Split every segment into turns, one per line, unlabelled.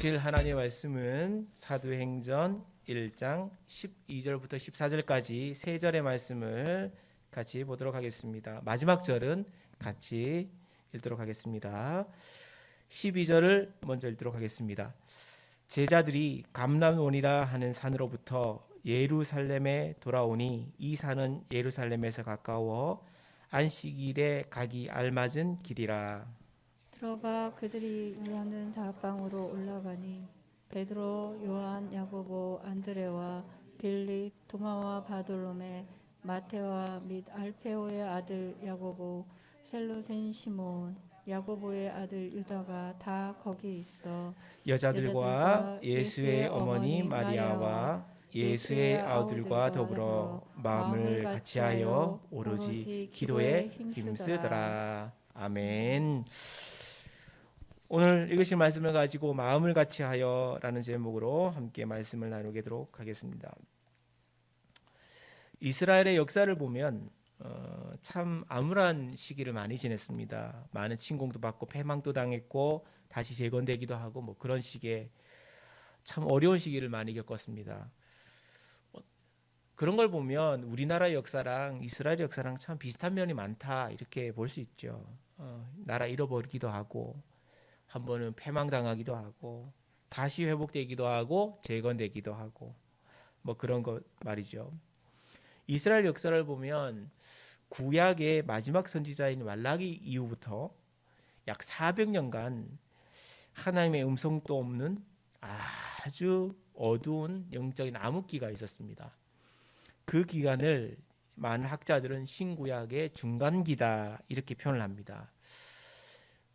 보실 하나님의 말씀은 사도행전 1장 12절부터 14절까지 세 절의 말씀을 같이 보도록 하겠습니다. 마지막 절은 같이 읽도록 하겠습니다. 12절을 먼저 읽도록 하겠습니다. 제자들이 감람원이라 하는 산으로부터 예루살렘에 돌아오니 이 산은 예루살렘에서 가까워 안식일에 가기 알맞은 길이라.
들어가 그들이 모여는 다락방으로 올라가니 베드로, 요한, 야고보, 안드레와 빌립, 도마와 바돌로메, 마테와 및 알페오의 아들 야고보, 셀로센 시몬, 야고보의 아들 유다가 다 거기 있어
여자들과 예수의 어머니 마리아와 예수의 아우들과 더불어 마음을 같이하여 오로지 기도에 힘쓰더라. 아멘. 오늘 읽으실 말씀을 가지고 마음을 같이하여라는 제목으로 함께 말씀을 나누도록 하겠습니다. 이스라엘의 역사를 보면 참 암울한 시기를 많이 지냈습니다. 많은 침공도 받고 패망도 당했고 다시 재건되기도 하고 뭐 그런 식의 참 어려운 시기를 많이 겪었습니다. 그런 걸 보면 우리나라의 역사랑 이스라엘의 역사랑 참 비슷한 면이 많다 이렇게 볼 수 있죠. 나라 잃어버리기도 하고 한 번은 패망당하기도 하고 다시 회복되기도 하고 재건되기도 하고 뭐 그런 것 말이죠. 이스라엘 역사를 보면 구약의 마지막 선지자인 말라기 이후부터 약 400년간 하나님의 음성도 없는 아주 어두운 영적인 암흑기가 있었습니다. 그 기간을 많은 학자들은 신구약의 중간기다 이렇게 표현을 합니다.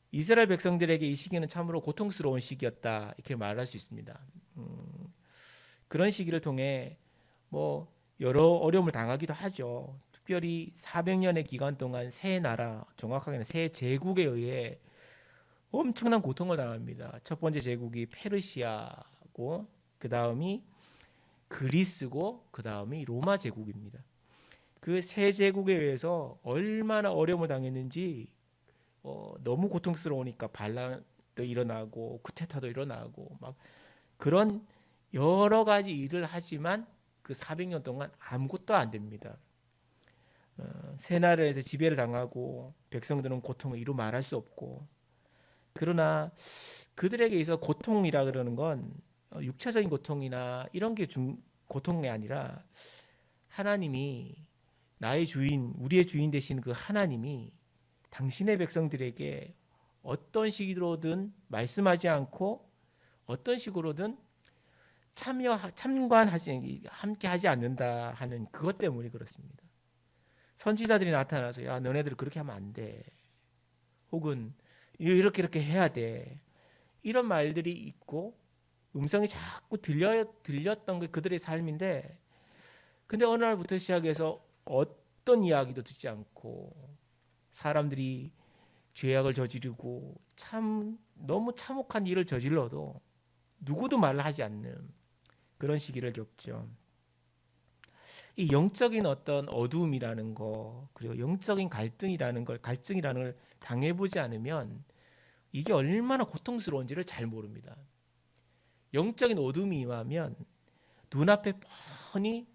이스라엘 백성들에게 이 시기는 참으로 고통스러운 시기였다 이렇게 말할 수 있습니다. 그런 시기를 통해 뭐 여러 어려움을 당하기도 하죠. 특별히 400년의 기간 동안 세 나라, 정확하게는 세 제국에 의해 엄청난 고통을 당합니다. 첫 번째 제국이 페르시아고 그 다음이 그리스고 그 다음이 로마 제국입니다. 그 세 제국에 의해서 얼마나 어려움을 당했는지 너무 고통스러우니까 반란도 일어나고 쿠데타도 일어나고 막 그런 여러 가지 일을 하지만 그 400년 동안 아무것도 안 됩니다. 새 나라에서 지배를 당하고 백성들은 고통을 이루 말할 수 없고 그러나 그들에게 있어 고통이라 그러는 건 육체적인 고통이나 이런 게 고통이 아니라 하나님이 나의 주인, 우리의 주인 되신 그 하나님이 당신의 백성들에게 어떤 식으로든 말씀하지 않고 어떤 식으로든 참관하지 함께 하지 않는다 하는 그것 때문에 그렇습니다. 선지자들이 나타나서 야 너네들 그렇게 하면 안 돼. 혹은 이렇게 해야 돼. 이런 말들이 있고 음성이 자꾸 들렸던 게 그들의 삶인데 근데 어느 날부터 시작해서 어떤 이야기도 듣지 않고 사람들이 죄악을 저지르고 참 너무 참혹한 일을 저질러도 누구도 말을 하지 않는 그런 시기를 겪죠. 이 영적인 어떤 어두움이라는 거 그리고 영적인 갈등이라는 걸 당해보지 않으면 이게 얼마나 고통스러운지를 잘 모릅니다. 영적인 어둠이 임하면 눈앞에 뻔히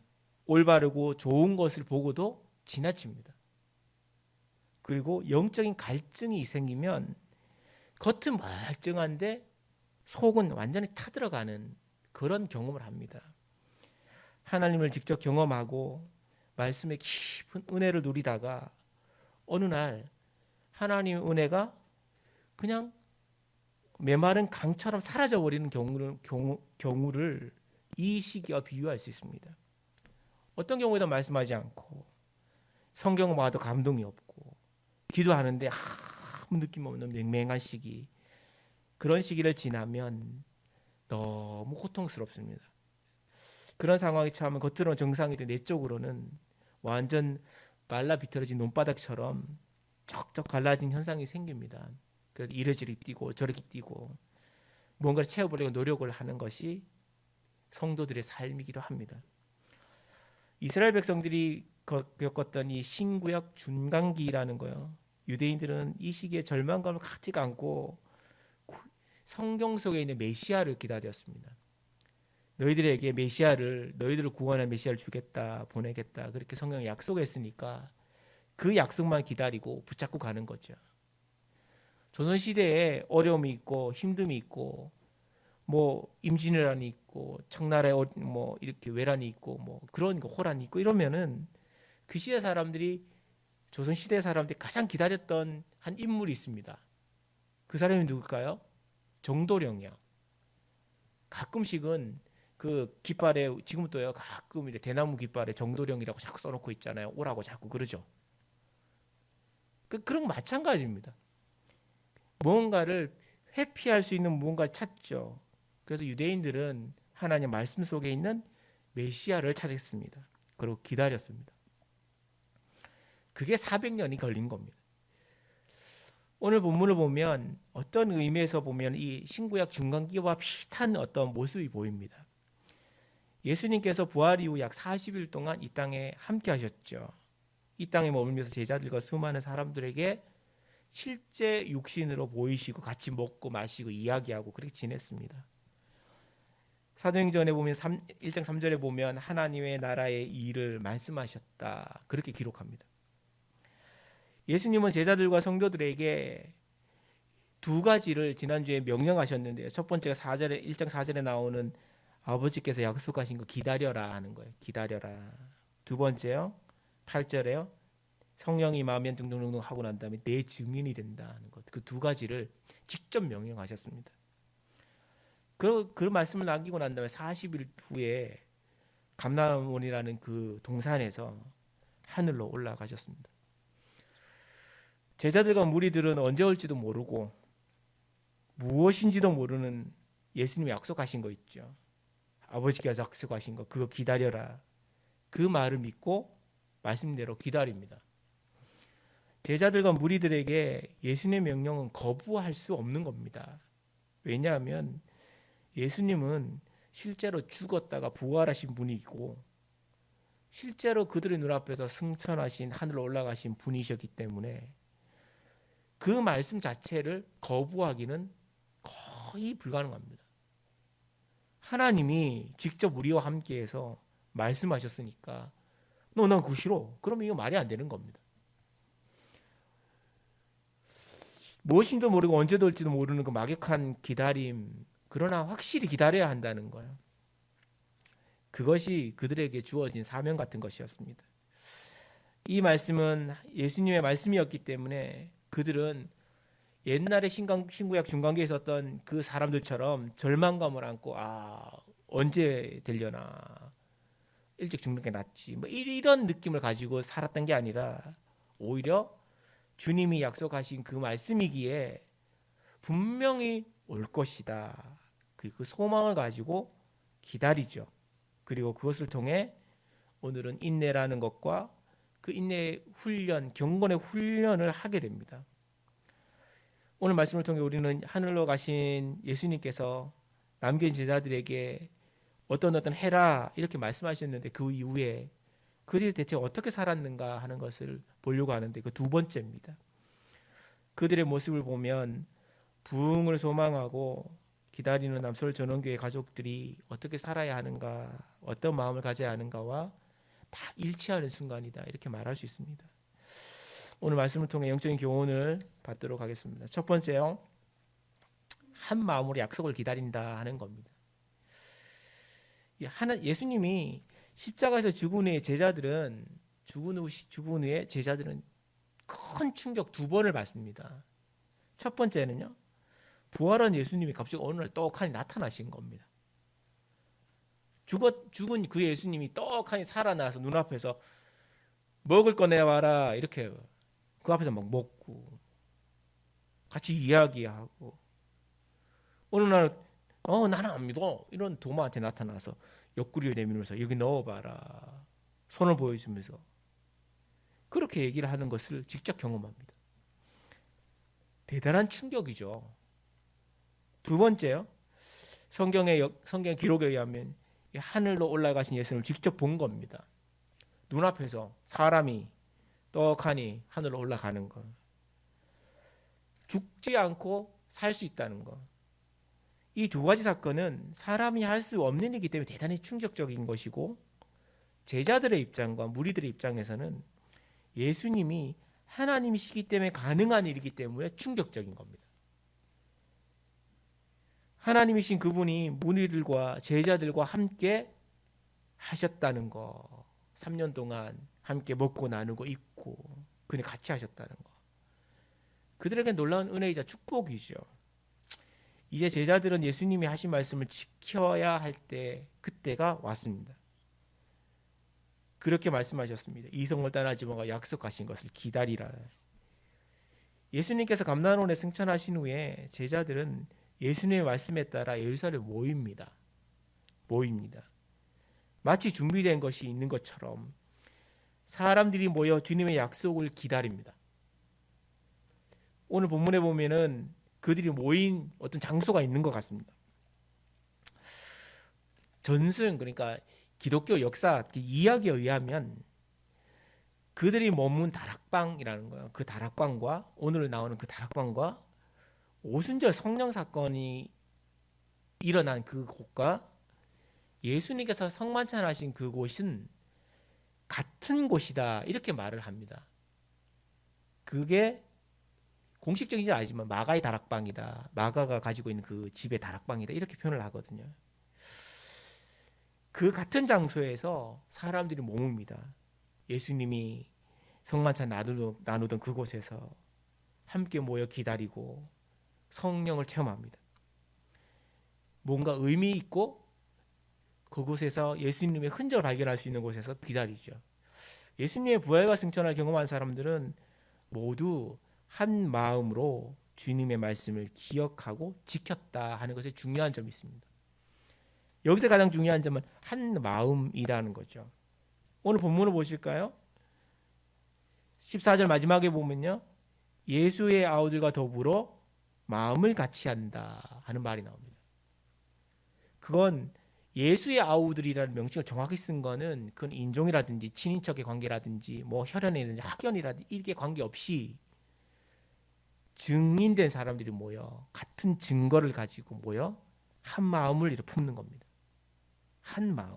올바르고 좋은 것을 보고도 지나칩니다. 그리고 영적인 갈증이 생기면 겉은 멀쩡한데 속은 완전히 타들어가는 그런 경험을 합니다. 하나님을 직접 경험하고 말씀의 깊은 은혜를 누리다가 어느 날 하나님의 은혜가 그냥 메마른 강처럼 사라져버리는 경우를 이 시기와 비유할 수 있습니다. 어떤 경우에도 말씀하지 않고 성경을 봐도 감동이 없고 기도하는데 아무 느낌 없는 맹맹한 시기 그런 시기를 지나면 너무 고통스럽습니다. 그런 상황에 처하면 겉으로는 정상인데 내적으로는 완전 말라 비틀어진 논바닥처럼 쩍쩍 갈라진 현상이 생깁니다. 그래서 이래저래 뛰고 저렇게 뛰고 뭔가를 채워보려고 노력을 하는 것이 성도들의 삶이기도 합니다. 이스라엘 백성들이 겪었던 이 신구약 중간기라는 거요. 유대인들은 이 시기에 절망감을 가득 안고 성경 속에 있는 메시아를 기다렸습니다. 너희들에게 메시아를, 너희들을 구원할 메시아를 주겠다, 보내겠다, 그렇게 성경이 약속했으니까 그 약속만 기다리고 붙잡고 가는 거죠. 조선시대에 어려움이 있고 힘듦이 있고 뭐 임진왜란이 있고 청나라에 뭐 이렇게 외란이 있고 뭐 그런 거 호란이 있고 이러면은 그 시대 사람들이, 조선시대 사람들이 가장 기다렸던 한 인물이 있습니다. 그 사람이 누굴까요? 정도령이요. 가끔씩은 그 깃발에, 지금도요, 가끔 이제 대나무 깃발에 정도령이라고 자꾸 써놓고 있잖아요. 오라고 자꾸 그러죠. 그런 거 마찬가지입니다. 무언가를 회피할 수 있는 무언가를 찾죠. 그래서 유대인들은 하나님 말씀 속에 있는 메시아를 찾았습니다. 그리고 기다렸습니다. 그게 400년이 걸린 겁니다. 오늘 본문을 보면 어떤 의미에서 보면 이 신구약 중간기와 비슷한 어떤 모습이 보입니다. 예수님께서 부활 이후 약 40일 동안 이 땅에 함께 하셨죠. 이 땅에 머물면서 제자들과 수많은 사람들에게 실제 육신으로 보이시고 같이 먹고 마시고 이야기하고 그렇게 지냈습니다. 사도행전에 보면 1장 3절에 보면 하나님의 나라의 일을 말씀하셨다, 그렇게 기록합니다. 예수님은 제자들과 성도들에게 두 가지를 지난주에 명령하셨는데요. 첫 번째가 1장 4절에 나오는 아버지께서 약속하신 거 기다려라 하는 거예요. 기다려라. 두 번째요, 8절에요. 성령이 임하면 등등등등 하고 난 다음에 내 증인이 된다 하는 것. 그 두 가지를 직접 명령하셨습니다. 그 말씀을 남기고 난 다음에 40일 후에 감람원이라는 그 동산에서 하늘로 올라가셨습니다. 제자들과 무리들은 언제 올지도 모르고 무엇인지도 모르는 예수님이 약속하신 거 있죠. 아버지께서 약속하신 거, 그거 기다려라. 그 말을 믿고 말씀대로 기다립니다. 제자들과 무리들에게 예수님의 명령은 거부할 수 없는 겁니다. 왜냐하면 예수님은 실제로 죽었다가 부활하신 분이고 실제로 그들의 눈앞에서 승천하신, 하늘로 올라가신 분이셨기 때문에 그 말씀 자체를 거부하기는 거의 불가능합니다. 하나님이 직접 우리와 함께해서 말씀하셨으니까 난 그거 싫어. 그러면 이거 말이 안 되는 겁니다. 무엇인지도 모르고 언제 될지도 모르는 그 막역한 기다림, 그러나 확실히 기다려야 한다는 거예요. 그것이 그들에게 주어진 사명 같은 것이었습니다. 이 말씀은 예수님의 말씀이었기 때문에 그들은 옛날에 신구약 중간기에 있었던 그 사람들처럼 절망감을 안고 언제 되려나, 일찍 죽는 게 낫지, 뭐 이런 느낌을 가지고 살았던 게 아니라 오히려 주님이 약속하신 그 말씀이기에 분명히 올 것이다, 그 소망을 가지고 기다리죠. 그리고 그것을 통해 오늘은 인내라는 것과 그 인내의 훈련, 경건의 훈련을 하게 됩니다. 오늘 말씀을 통해 우리는 하늘로 가신 예수님께서 남긴 제자들에게 어떤 해라 이렇게 말씀하셨는데 그 이후에 그들이 대체 어떻게 살았는가 하는 것을 보려고 하는데, 그 두 번째입니다. 그들의 모습을 보면 부흥을 소망하고 기다리는 남서울 전원교회 가족들이 어떻게 살아야 하는가, 어떤 마음을 가져야 하는가와 다 일치하는 순간이다, 이렇게 말할 수 있습니다. 오늘 말씀을 통해 영적인 교훈을 받도록 하겠습니다. 첫 번째요, 한 마음으로 약속을 기다린다 하는 겁니다. 예수님이 십자가에서 죽은 후에 죽은 후에 제자들은 큰 충격 두 번을 받습니다. 첫 번째는요, 부활한 예수님이 갑자기 어느 날 떡하니 나타나신 겁니다. 죽은 그 예수님이 떡하니 살아나서 눈앞에서 먹을 거 내와라, 이렇게 그 앞에서 막 먹고 같이 이야기하고, 어느 날 나는 안 믿어, 이런 도마한테 나타나서 옆구리를 내밀면서 여기 넣어봐라, 손을 보여주면서 그렇게 얘기를 하는 것을 직접 경험합니다. 대단한 충격이죠. 두 번째요, 성경 기록에 의하면 하늘로 올라가신 예수님을 직접 본 겁니다. 눈앞에서 사람이 떡하니 하늘로 올라가는 것, 죽지 않고 살 수 있다는 것, 이 두 가지 사건은 사람이 할 수 없는 일이기 때문에 대단히 충격적인 것이고, 제자들의 입장과 무리들의 입장에서는 예수님이 하나님이시기 때문에 가능한 일이기 때문에 충격적인 겁니다. 하나님이신 그분이 무리들과 제자들과 함께 하셨다는 거, 3년 동안 함께 먹고 나누고 입고 그냥 같이 하셨다는 거, 그들에게 놀라운 은혜이자 축복이죠. 이제 제자들은 예수님이 하신 말씀을 지켜야 할 때, 그때가 왔습니다. 그렇게 말씀하셨습니다. 이성을 떠나지 말고 약속하신 것을 기다리라. 예수님께서 감난원에 승천하신 후에 제자들은 예수님의 말씀에 따라 예루살렘에 모입니다. 마치 준비된 것이 있는 것처럼 사람들이 모여 주님의 약속을 기다립니다. 오늘 본문에 보면은 그들이 모인 어떤 장소가 있는 것 같습니다. 전승, 그러니까 기독교 역사 이야기에 의하면 그들이 머문 다락방이라는 거예요. 그 다락방과 오늘 나오는 그 다락방과 오순절 성령 사건이 일어난 그 곳과 예수님께서 성만찬하신 그곳은 같은 곳이다, 이렇게 말을 합니다. 그게 공식적이지 않지만 마가의 다락방이다, 마가가 가지고 있는 그 집의 다락방이다, 이렇게 표현을 하거든요. 그 같은 장소에서 사람들이 모읍니다. 예수님이 성만찬 나누던 그곳에서 함께 모여 기다리고 성령을 체험합니다. 뭔가 의미 있고 그곳에서 예수님의 흔적을 발견할 수 있는 곳에서 기다리죠. 예수님의 부활과 승천을 경험한 사람들은 모두 한 마음으로 주님의 말씀을 기억하고 지켰다 하는 것에 중요한 점이 있습니다. 여기서 가장 중요한 점은 한 마음이라는 거죠. 오늘 본문을 보실까요? 14절 마지막에 보면요, 예수의 아우들과 더불어 마음을 같이 한다 하는 말이 나옵니다. 그건 예수의 아우들이라는 명칭을 정확히 쓴 거는 그건 인종이라든지 친인척의 관계라든지 뭐 혈연이라든지 학연이라든지 이게 관계없이 증인된 사람들이 모여 같은 증거를 가지고 모여 한 마음을 이렇게 품는 겁니다. 한 마음.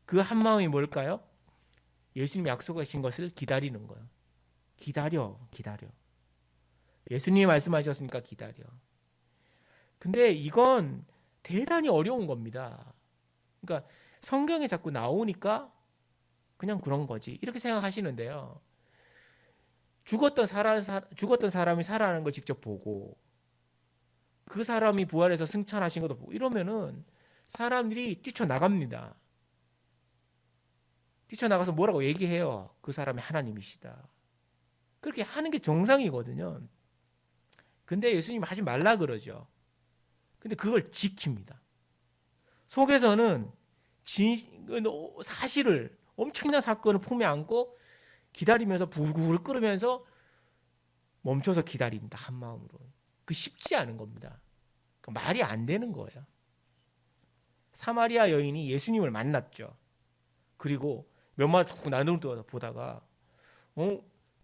그 한 마음이 뭘까요? 예수님이 약속하신 것을 기다리는 거예요. 기다려. 예수님이 말씀하셨으니까 기다려. 근데 이건 대단히 어려운 겁니다. 그러니까 성경에 자꾸 나오니까 그냥 그런 거지, 이렇게 생각하시는데요. 죽었던 사람이 살아나는 걸 직접 보고 그 사람이 부활해서 승천하신 것도 보고 이러면은 사람들이 뛰쳐나갑니다. 뛰쳐나가서 뭐라고 얘기해요? 그 사람이 하나님이시다. 그렇게 하는 게 정상이거든요. 근데 예수님이 하지 말라 그러죠. 근데 그걸 지킵니다. 속에서는 사실을, 엄청난 사건을 품에 안고 기다리면서 부글부글 끓으면서 멈춰서 기다린다, 한 마음으로. 그 쉽지 않은 겁니다. 말이 안 되는 거예요. 사마리아 여인이 예수님을 만났죠. 그리고 몇 마디 자꾸 나누다 보다가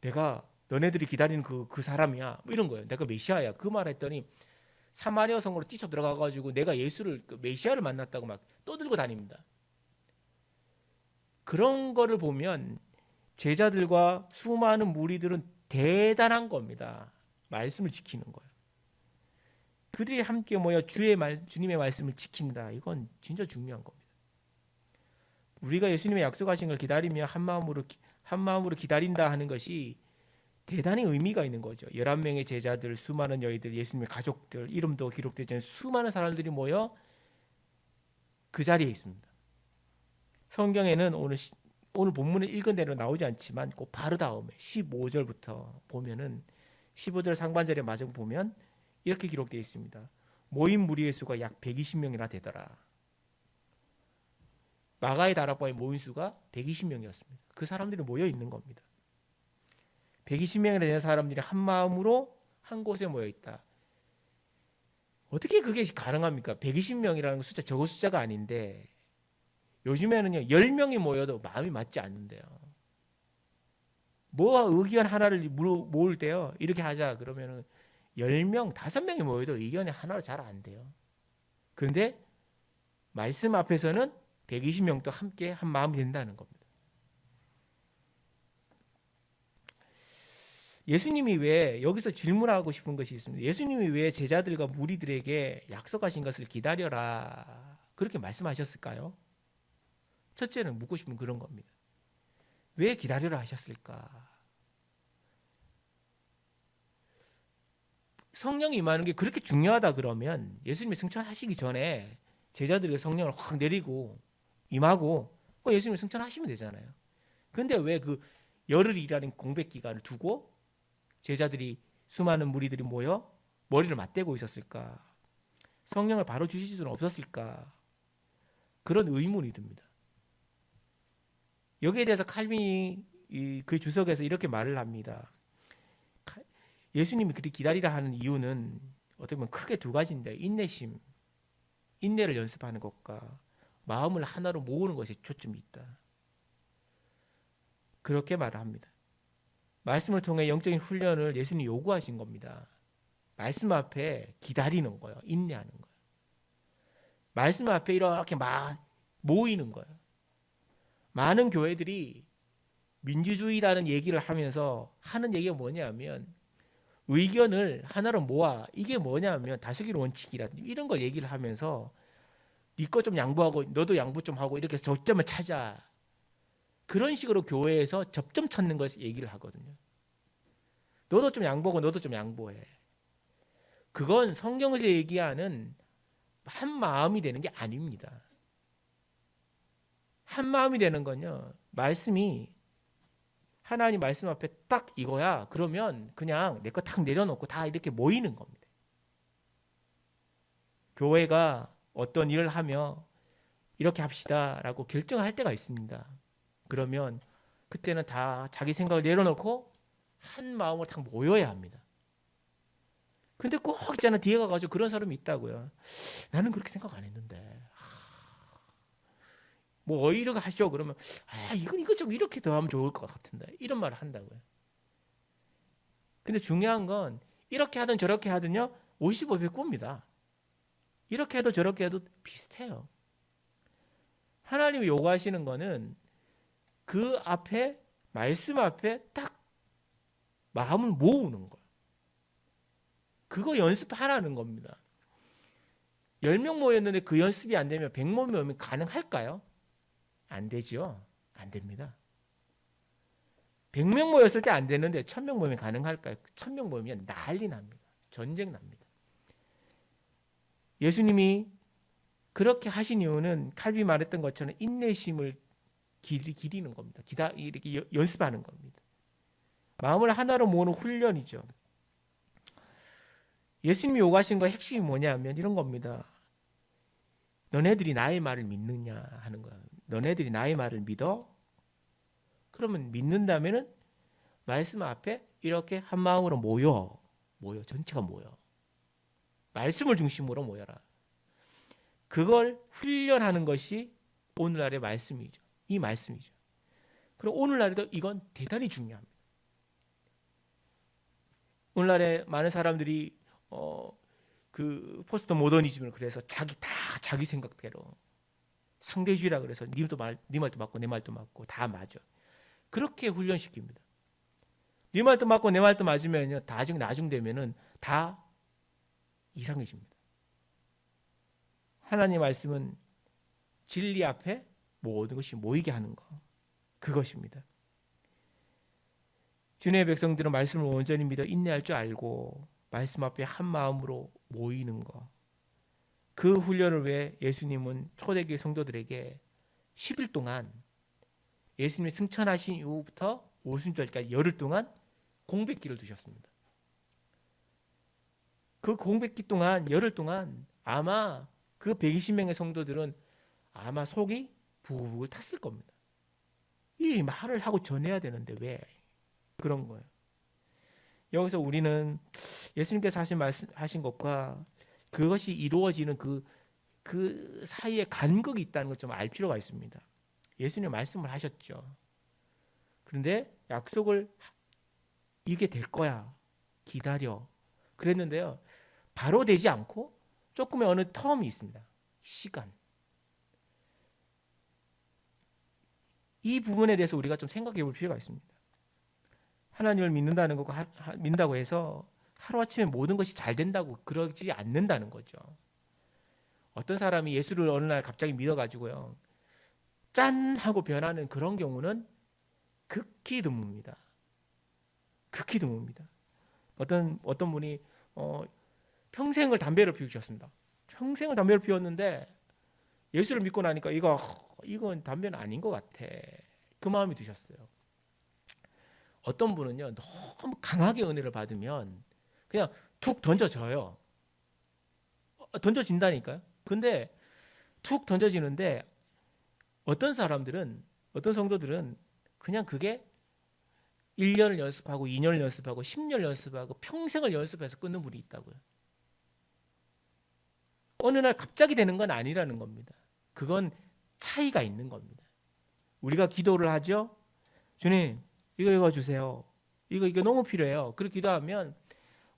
내가 너네들이 기다리는 그 사람이야, 뭐 이런 거예요. 내가 메시아야, 그 말했더니 사마리아 성으로 뛰쳐 들어가가지고 내가 예수를, 그 메시아를 만났다고 막 떠들고 다닙니다. 그런 거를 보면 제자들과 수많은 무리들은 대단한 겁니다. 말씀을 지키는 거예요. 그들이 함께 모여 주님의 말씀을 지킨다. 이건 진짜 중요한 겁니다. 우리가 예수님의 약속하신 걸 기다리며 한 마음으로 기다린다 하는 것이 대단히 의미가 있는 거죠. 11명의 제자들, 수많은 여인들, 예수님의 가족들, 이름도 기록되지 않은 수많은 사람들이 모여 그 자리에 있습니다. 성경에는 오늘 본문을 읽은 대로 나오지 않지만 그 바로 다음에 15절부터 보면은 15절 상반절에 마저 보면 이렇게 기록되어 있습니다. 모인 무리의 수가 약 120명이나 되더라. 마가의 다락방에 모인 수가 120명이었습니다. 그 사람들이 모여 있는 겁니다. 120명이나 되는 사람들이 한 마음으로 한 곳에 모여 있다. 어떻게 그게 가능합니까? 120명이라는 숫자, 적은 숫자가 아닌데 요즘에는요 10명이 모여도 마음이 맞지 않는데요. 뭐와 의견 하나를 모을 때요, 이렇게 하자 그러면은 10명, 5명이 모여도 의견이 하나로 잘 안 돼요. 그런데 말씀 앞에서는 120명도 함께 한 마음이 된다는 겁니다. 예수님이 왜 여기서 질문하고 싶은 것이 있습니다. 예수님이 왜 제자들과 무리들에게 약속하신 것을 기다려라 그렇게 말씀하셨을까요? 첫째는 묻고 싶은 그런 겁니다. 왜 기다려라 하셨을까? 성령이 임하는 게 그렇게 중요하다 그러면 예수님이 승천하시기 전에 제자들에게 성령을 확 내리고 임하고 예수님이 승천하시면 되잖아요. 근데 왜 그 열흘이라는 공백 기간을 두고 제자들이 수많은 무리들이 모여 머리를 맞대고 있었을까? 성령을 바로 주실 수는 없었을까? 그런 의문이 듭니다. 여기에 대해서 칼빈이 그 주석에서 이렇게 말을 합니다. 예수님이 그리 기다리라 하는 이유는 어떻게 보면 크게 두 가지인데 인내심, 인내를 연습하는 것과 마음을 하나로 모으는 것에 초점이 있다. 그렇게 말을 합니다. 말씀을 통해 영적인 훈련을 예수님이 요구하신 겁니다. 말씀 앞에 기다리는 거예요. 인내하는 거예요. 말씀 앞에 이렇게 모이는 거예요. 많은 교회들이 민주주의라는 얘기를 하면서 하는 얘기가 뭐냐면 의견을 하나로 모아 이게 뭐냐면 다수결 원칙이라든지 이런 걸 얘기를 하면서 네 거 좀 양보하고 너도 양보 좀 하고 이렇게 접점을 찾아 그런 식으로 교회에서 접점 찾는 것을 얘기를 하거든요. 너도 좀 양보하고 너도 좀 양보해. 그건 성경에서 얘기하는 한 마음이 되는 게 아닙니다. 한 마음이 되는 건요. 말씀이 하나님 말씀 앞에 딱 이거야. 그러면 그냥 내 거 탁 내려놓고 다 이렇게 모이는 겁니다. 교회가 어떤 일을 하며 이렇게 합시다라고 결정할 때가 있습니다. 그러면 그때는 다 자기 생각을 내려놓고 한 마음으로 딱 모여야 합니다. 근데 꼭 있잖아 뒤에 가가지고 그런 사람이 있다고요. 나는 그렇게 생각 안 했는데. 뭐 오히려 하시오 그러면 이거 좀 이렇게 더 하면 좋을 것 같은데 이런 말을 한다고요. 근데 중요한 건 이렇게 하든 저렇게 하든요 55배 꼽니다. 이렇게 해도 저렇게 해도 비슷해요. 하나님이 요구하시는 거는 그 앞에 말씀 앞에 딱 마음을 모으는 거예요. 그거 연습하라는 겁니다. 10명 모였는데 그 연습이 안 되면 100명 모이면 가능할까요? 안 되죠. 안 됩니다. 100명 모였을 때 안 되는데 1000명 모이면 가능할까요? 1000명 모이면 난리 납니다. 전쟁 납니다. 예수님이 그렇게 하신 이유는 칼빈이 말했던 것처럼 인내심을 기리는 겁니다. 이렇게 연습하는 겁니다. 마음을 하나로 모으는 훈련이죠. 예수님이 요구하신 거 핵심이 뭐냐면 이런 겁니다. 너네들이 나의 말을 믿느냐 하는 거예요. 너네들이 나의 말을 믿어? 그러면 믿는다면은 말씀 앞에 이렇게 한 마음으로 모여 전체가 모여. 말씀을 중심으로 모여라. 그걸 훈련하는 것이 오늘날의 말씀이죠. 이 말씀이죠. 그리고 오늘날에도 이건 대단히 중요합니다. 오늘날에 많은 사람들이 그 포스트 모더니즘을 그래서 자기 생각대로 상대주의라 그래서 네 말도 맞고 내 말도 맞고 다 맞아. 그렇게 훈련시킵니다. 네 말도 맞고 내 말도 맞으면요 나중 되면은 다 이상해집니다. 하나님 말씀은 진리 앞에 모든 것이 모이게 하는 것 그것입니다. 주님의 백성들은 말씀을 온전히 믿어 인내할 줄 알고 말씀 앞에 한 마음으로 모이는 것. 그 훈련을 위해 예수님은 초대교회 성도들에게 10일 동안 예수님이 승천하신 이후부터 오순절까지 열흘 동안 공백기를 두셨습니다. 그 공백기 동안 열흘 동안 아마 그 120명의 성도들은 아마 속이 부글부글 탔을 겁니다. 이 말을 하고 전해야 되는데 왜 그런 거예요. 여기서 우리는 예수님께서 하신 것과 그것이 이루어지는 그 사이에 간극이 있다는 걸 좀 알 필요가 있습니다. 예수님 말씀을 하셨죠. 그런데 약속을 이게 될 거야. 기다려. 그랬는데요. 바로 되지 않고 조금의 어느 텀이 있습니다. 시간. 이 부분에 대해서 우리가 좀 생각해 볼 필요가 있습니다. 하나님을 믿는다는 거고 믿는다고 해서 하루아침에 모든 것이 잘 된다고 그러지 않는다는 거죠. 어떤 사람이 예수를 어느 날 갑자기 믿어가지고요, 짠 하고 변하는 그런 경우는 극히 드뭅니다. 극히 드뭅니다. 어떤 분이 평생을 담배를 피우셨습니다. 평생을 담배를 피웠는데 예수를 믿고 나니까 이건 담배는 아닌 것 같아, 그 마음이 드셨어요. 어떤 분은요, 너무 강하게 은혜를 받으면 그냥 툭 던져져요. 던져진다니까요. 근데 툭 던져지는데 어떤 성도들은 그냥 그게 1년을 연습하고 2년을 연습하고 10년을 연습하고 평생을 연습해서 끊는 분이 있다고요. 어느 날 갑자기 되는 건 아니라는 겁니다. 그건 차이가 있는 겁니다. 우리가 기도를 하죠. 주님, 이거 주세요. 이거 너무 필요해요. 그렇게 기도하면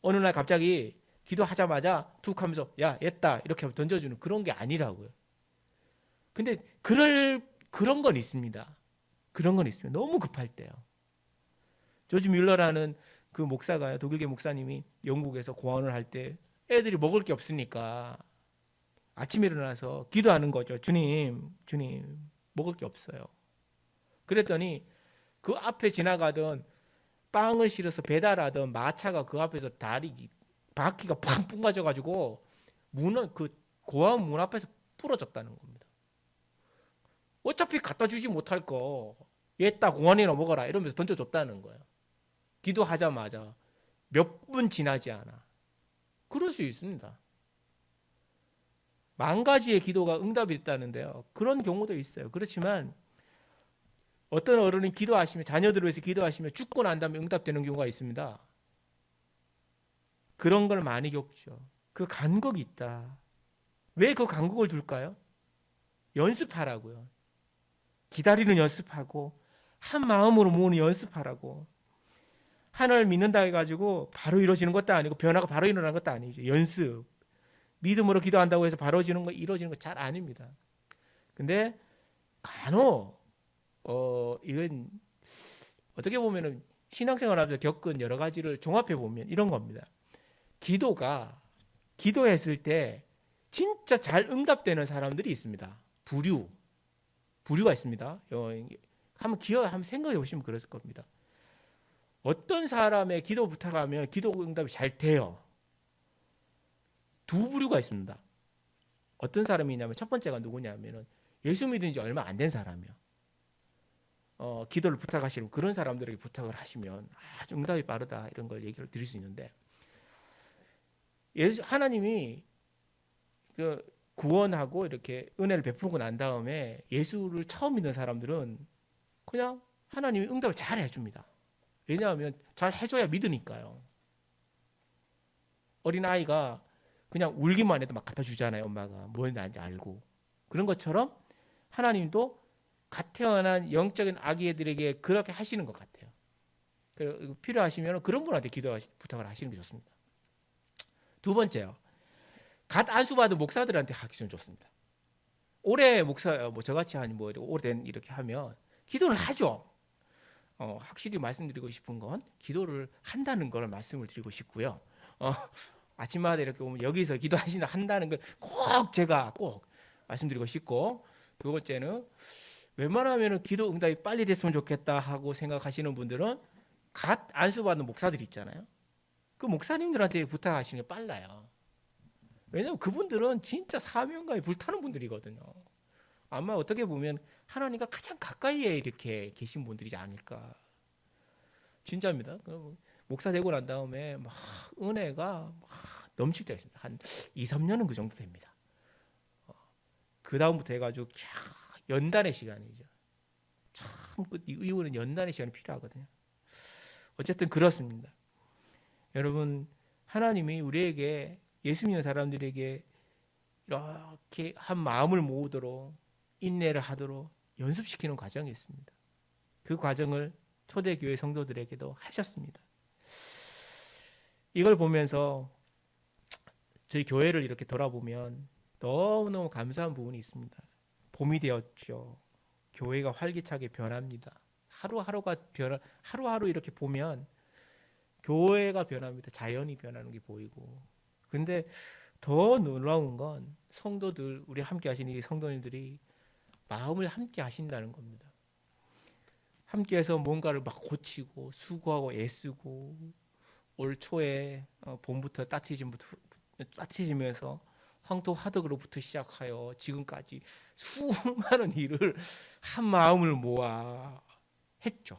어느 날 갑자기 기도하자마자 툭 하면서 야, 했다 이렇게 던져주는 그런 게 아니라고요. 근데 그런 건 있습니다. 그런 건 있습니다. 너무 급할 때요. 조지 뮬러라는 그 목사가요, 독일계 목사님이 영국에서 고아원을 할 때 애들이 먹을 게 없으니까 아침에 일어나서 기도하는 거죠. 주님 먹을 게 없어요. 그랬더니 그 앞에 지나가던 빵을 실어서 배달하던 마차가 그 앞에서 바퀴가 팍 뿜어져가지고 그 고아원 문 앞에서 부러졌다는 겁니다. 어차피 갖다 주지 못할 거 얘따 공원이나 먹어라 이러면서 던져줬다는 거예요. 기도하자마자 몇 분 지나지 않아. 그럴 수 있습니다. 10,000가지의 기도가 응답이 됐다는데요, 그런 경우도 있어요. 그렇지만 어떤 어른이 기도하시면, 자녀들을 위해서 기도하시면 죽고 난 다음에 응답되는 경우가 있습니다. 그런 걸 많이 겪죠. 그 간극이 있다. 왜 그 간극을 둘까요? 연습하라고요. 기다리는 연습하고 한 마음으로 모으는 연습하라고. 하나님을 믿는다 해가지고 바로 이루어지는 것도 아니고 변화가 바로 일어나는 것도 아니죠. 연습. 믿음으로 기도한다고 해서 바로 이루어지는 거 잘 아닙니다. 근데 간혹 이건 어떻게 보면은 신앙생활하면서 겪은 여러 가지를 종합해 보면 이런 겁니다. 기도했을 때 진짜 잘 응답되는 사람들이 있습니다. 부류가 있습니다. 한번 생각해 보시면 그랬을 겁니다. 어떤 사람의 기도 부탁하면 기도 응답이 잘 돼요. 두 부류가 있습니다. 어떤 사람이냐면 첫 번째가 누구냐면은 예수 믿은 지 얼마 안 된 사람이요. 기도를 부탁하시는 그런 사람들에게 부탁을 하시면 아주 응답이 빠르다 이런 걸 얘기를 드릴 수 있는데, 하나님이 구원하고 이렇게 은혜를 베푸고 난 다음에 예수를 처음 믿는 사람들은 그냥 하나님이 응답을 잘 해줍니다. 왜냐하면 잘 해줘야 믿으니까요. 어린아이가 그냥 울기만 해도 막 갖다 주잖아요. 엄마가 뭐인지 알고. 그런 것처럼 하나님도 갓 태어난 영적인 아기들에게 그렇게 하시는 것 같아요. 필요하시면 그런 분한테 부탁을 하시는 게 좋습니다. 두 번째요. 갓 안수받은 목사들한테 하기 좀 좋습니다. 올해 목사, 저같이 오래된 이렇게 하면 기도를 하죠. 확실히 말씀드리고 싶은 건 기도를 한다는 걸 말씀을 드리고 싶고요. 아침마다 이렇게 오면 여기서 한다는 걸 제가 꼭 말씀드리고 싶고, 두 번째는 웬만하면 기도 응답이 빨리 됐으면 좋겠다 하고 생각하시는 분들은 갓 안수받는 목사들이 있잖아요. 그 목사님들한테 부탁하시는 게 빨라요. 왜냐하면 그분들은 진짜 사명감에 불타는 분들이거든요. 아마 어떻게 보면 하나님과 가장 가까이에 이렇게 계신 분들이지 않을까. 진짜입니다. 목사 되고 난 다음에 막 은혜가 막 넘칠 때가 있습니다. 한 2, 3년은 그 정도 됩니다. 그 다음부터 해가지고 연단의 시간이죠. 참 이후는 연단의 시간이 필요하거든요. 어쨌든 그렇습니다. 여러분, 하나님이 우리에게, 예수 믿는 사람들에게 이렇게 한 마음을 모으도록, 인내를 하도록 연습시키는 과정이 있습니다. 그 과정을 초대교회 성도들에게도 하셨습니다. 이걸 보면서 저희 교회를 이렇게 돌아보면 너무너무 감사한 부분이 있습니다. 봄이 되었죠. 교회가 활기차게 변합니다. 하루하루 이렇게 보면 교회가 변합니다. 자연이 변하는 게 보이고. 근데 더 놀라운 건 성도들, 우리 함께 하시는 이 성도님들이 마음을 함께 하신다는 겁니다. 함께해서 뭔가를 막 고치고 수고하고 애쓰고 올 초에 봄부터 따뜻해지면서 황토 화덕으로부터 시작하여 지금까지 수많은 일을 한 마음을 모아 했죠.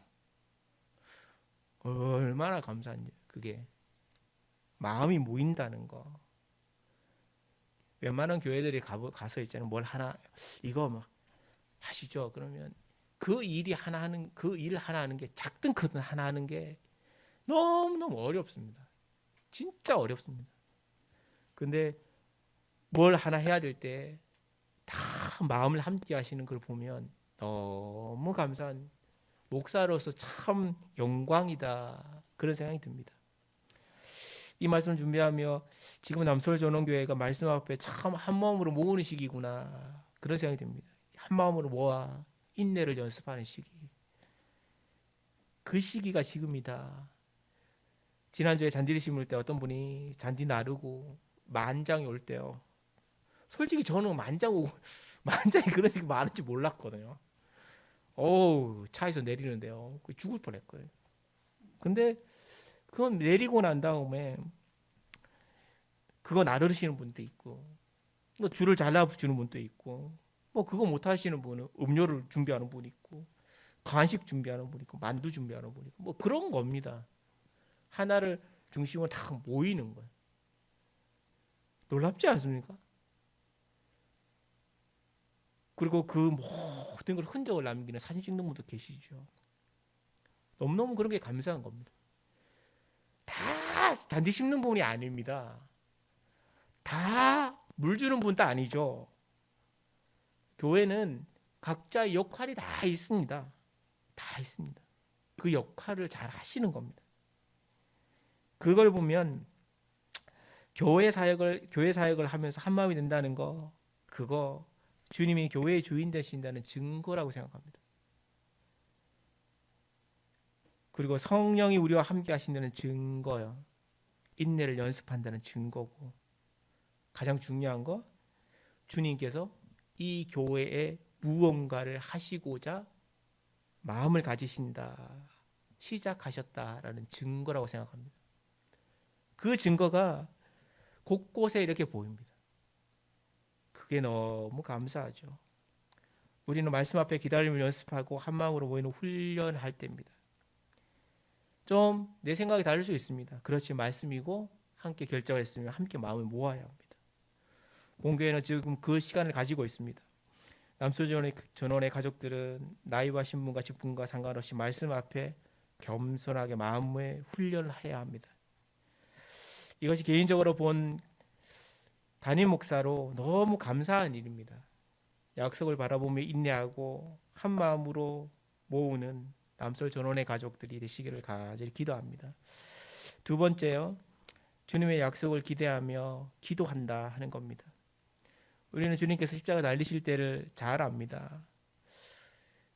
얼마나 감사한지. 그게 마음이 모인다는 거. 웬만한 교회들이 가서 있잖아요. 뭘 하나 이거 막 하시죠. 그러면 그 일 하나 하는 게 작든 크든 하나 하는 게 너무너무 어렵습니다. 진짜 어렵습니다. 근데 뭘 하나 해야 될 때 다 마음을 함께 하시는 걸 보면 너무 감사한, 목사로서 참 영광이다, 그런 생각이 듭니다. 이 말씀을 준비하며 지금 남서울전원교회가 말씀 앞에 참 한마음으로 모으는 시기구나, 그런 생각이 듭니다. 한마음으로 모아 인내를 연습하는 시기, 그 시기가 지금이다. 지난주에 잔디를 심을 때 어떤 분이 잔디 나르고 만장이 올 때요, 솔직히 저는 만장이 그런 식이 많은지 몰랐거든요. 차에서 내리는데요, 죽을 뻔했거든요. 근데 그건 내리고 난 다음에 그거 나르시는 분도 있고, 뭐 줄을 잘라주는 분도 있고, 뭐 그거 못 하시는 분은 음료를 준비하는 분이 있고, 간식 준비하는 분이 있고, 만두 준비하는 분이 있고, 뭐 그런 겁니다. 하나를 중심으로 다 모이는 거예요. 놀랍지 않습니까? 그리고 그 모든 걸 흔적을 남기는 사진 찍는 분도 계시죠. 너무너무 그런 게 감사한 겁니다. 다 잔디 심는 분이 아닙니다. 다 물 주는 분도 아니죠. 교회는 각자의 역할이 다 있습니다. 다 있습니다. 그 역할을 잘 하시는 겁니다. 그걸 보면 교회 사역을 하면서 한 마음이 된다는 거, 그거 주님이 교회의 주인 되신다는 증거라고 생각합니다. 그리고 성령이 우리와 함께 하신다는 증거요. 인내를 연습한다는 증거고, 가장 중요한 거, 주님께서 이 교회에 무언가를 하시고자 마음을 가지신다, 시작하셨다라는 증거라고 생각합니다. 그 증거가 곳곳에 이렇게 보입니다. 그게 너무 감사하죠. 우리는 말씀 앞에 기다림을 연습하고 한 마음으로 모이는 훈련할 때입니다. 좀 내 생각이 다를 수 있습니다. 그렇지, 말씀이고 함께 결정을 했으면 함께 마음을 모아야 합니다. 공교회는 지금 그 시간을 가지고 있습니다. 남서전원의 가족들은 나이와 신분과 직분과 상관없이 말씀 앞에 겸손하게 마음의 훈련을 해야 합니다. 이것이 개인적으로 본 담임 목사로 너무 감사한 일입니다. 약속을 바라보며 인내하고 한 마음으로 모으는 남서울 전원의 가족들이 되시기를 간절히 기도합니다. 두 번째요, 주님의 약속을 기대하며 기도한다 하는 겁니다. 우리는 주님께서 십자가 달리실 때를 잘 압니다.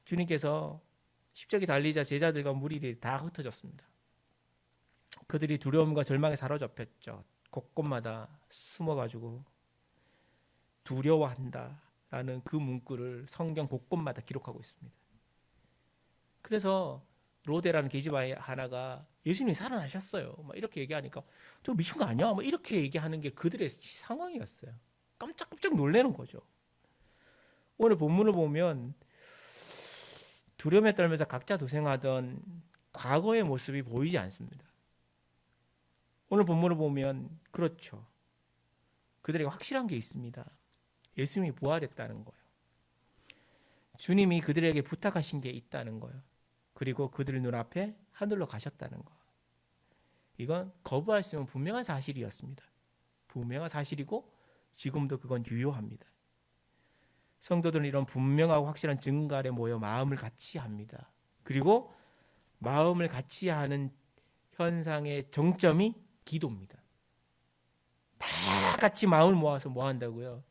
주님께서 십자가에 달리자 제자들과 무리들이 다 흩어졌습니다. 그들이 두려움과 절망에 사로잡혔죠. 곳곳마다 숨어가지고 두려워한다라는 그 문구를 성경 곳곳마다 기록하고 있습니다. 그래서 로데라는 계집아이 하나가 예수님이 살아나셨어요, 막 이렇게 얘기하니까 저 미친 거 아니야? 막 이렇게 얘기하는 게 그들의 상황이었어요. 깜짝깜짝 놀라는 거죠. 오늘 본문을 보면 두려움에 떨면서 각자 도생하던 과거의 모습이 보이지 않습니다. 오늘 본문을 보면 그렇죠. 그들에게 확실한 게 있습니다. 예수님이 부활했다는 거예요. 주님이 그들에게 부탁하신 게 있다는 거예요. 그리고 그들 눈앞에 하늘로 가셨다는 거. 이건 거부할 수 없는 분명한 사실이었습니다. 분명한 사실이고 지금도 그건 유효합니다. 성도들은 이런 분명하고 확실한 증거 아래 모여 마음을 같이 합니다. 그리고 마음을 같이 하는 현상의 정점이 기도입니다. 다 같이 마음을 모아서 뭐 한다고요?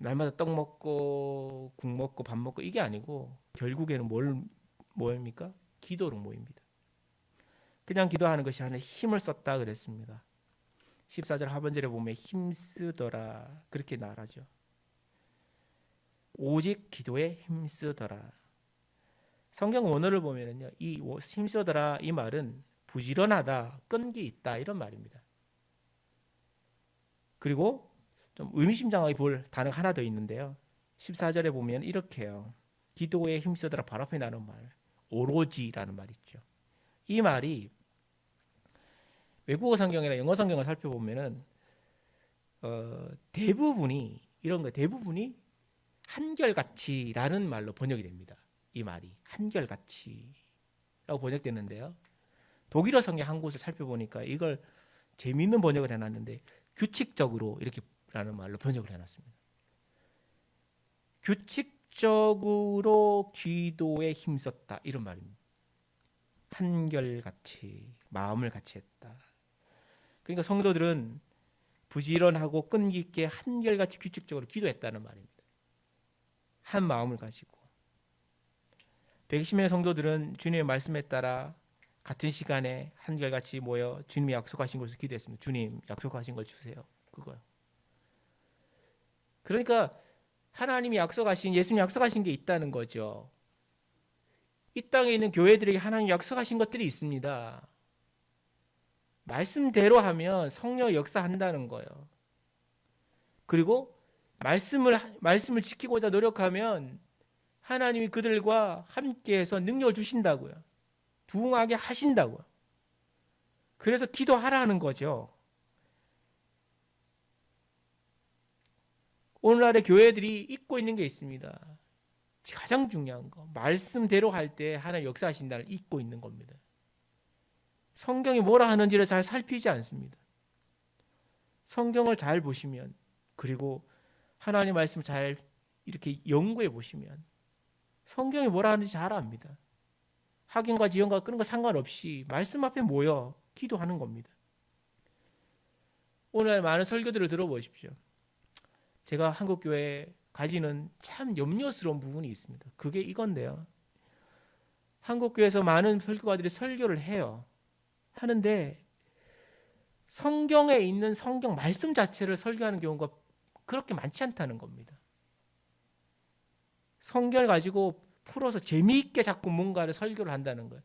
날마다 떡 먹고 국 먹고 밥 먹고 이게 아니고 결국에는 뭘 모입니까? 기도로 모입니다. 그냥 기도하는 것이 아니라 힘을 썼다 그랬습니다. 14절 하반절에 보면 힘쓰더라 그렇게 말하죠. 오직 기도에 힘쓰더라. 성경 원어를 보면은요, 이 힘쓰더라 이 말은 부지런하다, 끈기 있다 이런 말입니다. 그리고 좀 의미심장하게 볼 단어가 하나 더 있는데요. 14절에 보면 이렇게요. 기도에 힘쓰더라 바로 앞에 나는 말, 오로지라는 말 있죠. 이 말이 외국어 성경이나 영어 성경을 살펴보면은 대부분이 이런 거 대부분이 한결같이라는 말로 번역이 됩니다. 이 말이 한결같이라고 번역되는데요. 독일어 성경 한 곳을 살펴보니까 이걸 재미있는 번역을 해놨는데 규칙적으로 이렇게라는 말로 번역을 해놨습니다. 규칙적으로 기도에 힘썼다 이런 말입니다. 한결같이 마음을 같이 했다. 그러니까 성도들은 부지런하고 끈기 있게 한결같이 규칙적으로 기도했다는 말입니다. 한 마음을 가지고 120명의 성도들은 주님의 말씀에 따라 같은 시간에 한결같이 모여 주님이 약속하신 것을 기도했습니다. 주님 약속하신 걸 주세요. 그거요. 그러니까 하나님이 약속하신 예수님 약속하신 게 있다는 거죠. 이 땅에 있는 교회들에게 하나님 약속하신 것들이 있습니다. 말씀대로 하면 성령 역사한다는 거예요. 그리고 말씀을 지키고자 노력하면 하나님이 그들과 함께해서 능력을 주신다고요. 부응하게 하신다고요. 그래서 기도하라는 거죠. 오늘날의 교회들이 잊고 있는 게 있습니다. 가장 중요한 거, 말씀대로 할 때 하나님 역사하신다를 잊고 있는 겁니다. 성경이 뭐라 하는지를 잘 살피지 않습니다. 성경을 잘 보시면, 그리고 하나님 말씀을 잘 이렇게 연구해 보시면 성경이 뭐라 하는지 잘 압니다. 학연과 지연과 그런 거 상관없이 말씀 앞에 모여 기도하는 겁니다. 오늘 많은 설교들을 들어보십시오. 제가 한국교회에 가지는 참 염려스러운 부분이 있습니다. 그게 이건데요. 한국교회에서 많은 설교가들이 설교를 해요. 하는데 성경에 있는 성경 말씀 자체를 설교하는 경우가 그렇게 많지 않다는 겁니다. 성경을 가지고 풀어서 재미있게 자꾸 뭔가를 설교를 한다는 거예요.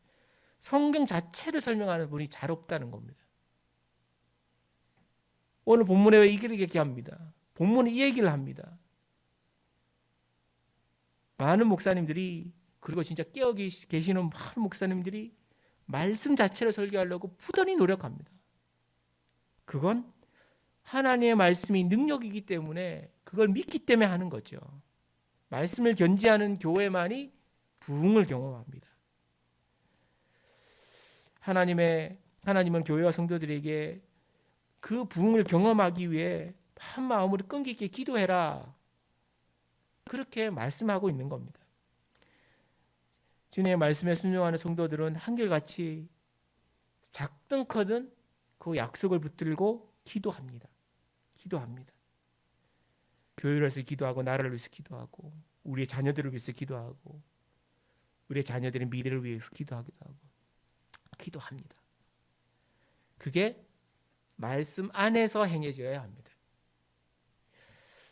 성경 자체를 설명하는 분이 잘 없다는 겁니다. 오늘 본문에 왜 이렇게 얘기합니다. 본문은 이 얘기를 합니다. 많은 목사님들이, 그리고 진짜 깨어 계시는 많은 목사님들이 말씀 자체를 설교하려고 부단히 노력합니다. 그건 하나님의 말씀이 능력이기 때문에, 그걸 믿기 때문에 하는 거죠. 말씀을 견지하는 교회만이 부흥을 경험합니다. 하나님은 교회와 성도들에게 그 부흥을 경험하기 위해 한 마음으로 끈기 있게 기도해라, 그렇게 말씀하고 있는 겁니다. 주님의 말씀에 순종하는 성도들은 한결같이 작든 커든 그 약속을 붙들고 기도합니다. 교회를 위해서 기도하고, 나라를 위해서 기도하고, 우리의 자녀들을 위해서 기도하고, 우리의 자녀들의 미래를 위해서 기도하기도 하고, 기도합니다. 그게 말씀 안에서 행해져야 합니다.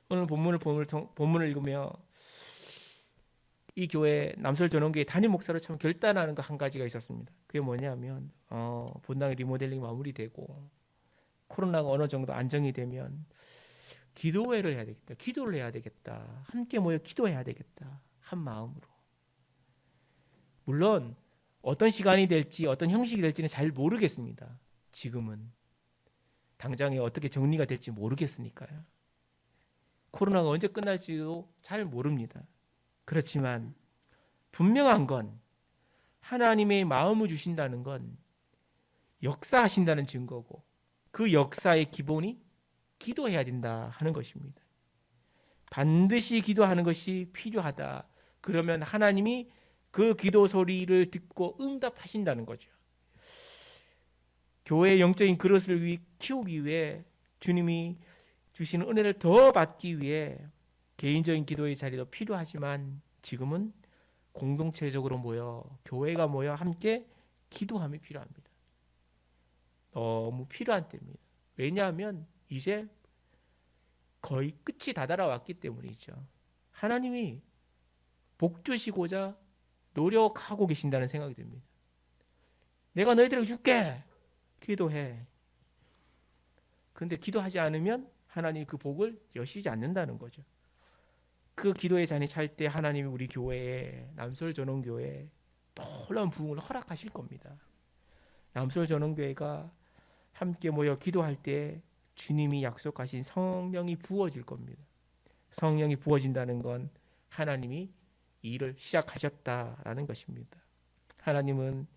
오늘 본문을 읽으며 이 교회 남설전원교회 담임 목사로 참 결단하는 거 한 가지가 있었습니다. 그게 뭐냐면 본당의 리모델링 마무리되고 코로나가 어느 정도 안정이 되면 기도회를 해야 되겠다. 기도를 해야 되겠다. 함께 모여 기도해야 되겠다. 한 마음으로. 물론 어떤 시간이 될지 어떤 형식이 될지는 잘 모르겠습니다. 지금은 당장에 어떻게 정리가 될지 모르겠으니까요. 코로나가 언제 끝날지도 잘 모릅니다. 그렇지만 분명한 건 하나님의 마음을 주신다는 건 역사하신다는 증거고, 그 역사의 기본이 기도해야 된다 하는 것입니다. 반드시 기도하는 것이 필요하다. 그러면 하나님이 그 기도 소리를 듣고 응답하신다는 거죠. 교회의 영적인 그릇을 키우기 위해, 주님이 주시는 은혜를 더 받기 위해 개인적인 기도의 자리도 필요하지만 지금은 공동체적으로 모여 교회가 모여 함께 기도함이 필요합니다. 너무 필요한 때입니다. 왜냐하면 이제 거의 끝이 다다라왔기 때문이죠. 하나님이 복 주시고자 노력하고 계신다는 생각이 듭니다. 내가 너희들에게 줄게. 기도해. 근데 기도하지 않으면 하나님이 그 복을 여시지 않는다는 거죠. 그 기도의 잔이 찰 때 하나님이 우리 교회에, 남서울전원교회에 놀라운 부흥을 허락하실 겁니다. 남서울전원교회가 함께 모여 기도할 때 주님이 약속하신 성령이 부어질 겁니다. 성령이 부어진다는 건 하나님이 일을 시작하셨다라는 것입니다. 하나님은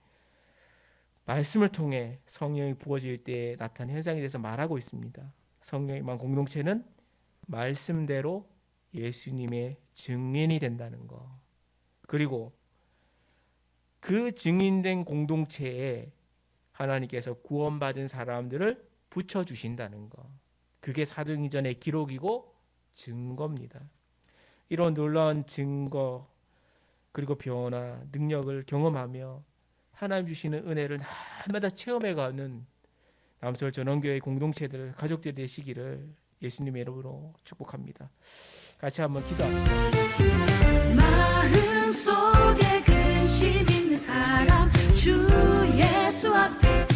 말씀을 통해 성령이 부어질 때 나타난 현상에 대해서 말하고 있습니다. 성령의 만 공동체는 말씀대로 예수님의 증인이 된다는 것. 그리고 그 증인된 공동체에 하나님께서 구원받은 사람들을 붙여주신다는 것. 그게 사도행전의 기록이고 증거입니다. 이런 놀라운 증거 그리고 변화, 능력을 경험하며 하나님 주시는 은혜를 날마다 체험해가는 남서울 전원교회 공동체들, 가족들이 되시기를 예수님의 이름으로 축복합니다. 같이 한번 기도합시다.
마음속에 근심 있는 사람 주 예수 앞에